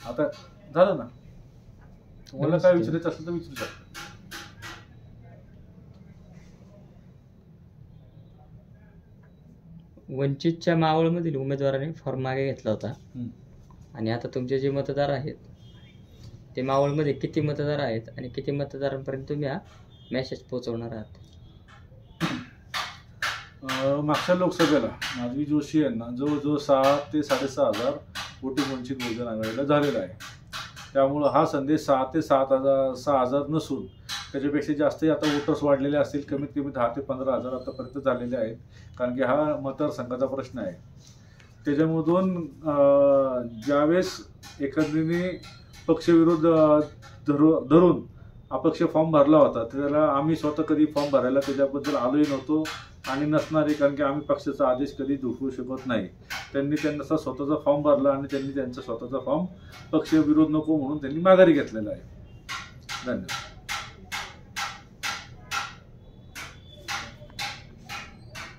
आता झालं ना, तुम्हाला काय विचारायचं असेल तर विचारू शकता. वंचितच्या मावळमधील उमेदवाराने फॉर्म मागे घेतला होता आणि आता तुमचे जे मतदार आहेत ते मावळमध्ये किती मतदार आहेत आणि किती मतदारांपर्यंत तुम्ही हा मेसेज पोहोचवणार आहात? मागच्या लोकसभेला माधवी जोशी यांना जवळजवळ 6 ते 6,500 वोटिंग वंचित बहुजन आघाडीला झालेला आहे. त्यामुळं हा संदेश 6 ते 6,000 नसून त्याच्यापेक्षा जास्तही आता वोटर्स वाढलेले असतील, कमीत कमी 10 ते 15,000 आतापर्यंत झालेले आहेत. कारण की हा मतदारसंघाचा प्रश्न आहे. त्याच्यामधून ज्यावेळेस एखाद्याने पक्षविरोध धरून अपक्ष फॉर्म भरला होता, त्याला आम्ही स्वतः कधी फॉर्म भरायला त्याच्याबद्दल आलोही नव्हतो आणि नसणारे, कारण की आम्ही पक्षाचा आदेश कधी दुखवू शकत नाही. त्यांनी त्यांचा स्वतःचा फॉर्म भरला आणि त्यांनी त्यांचा स्वतःचा फॉर्म पक्षविरोध नको म्हणून त्यांनी माघारी घेतलेला आहे. धन्यवाद.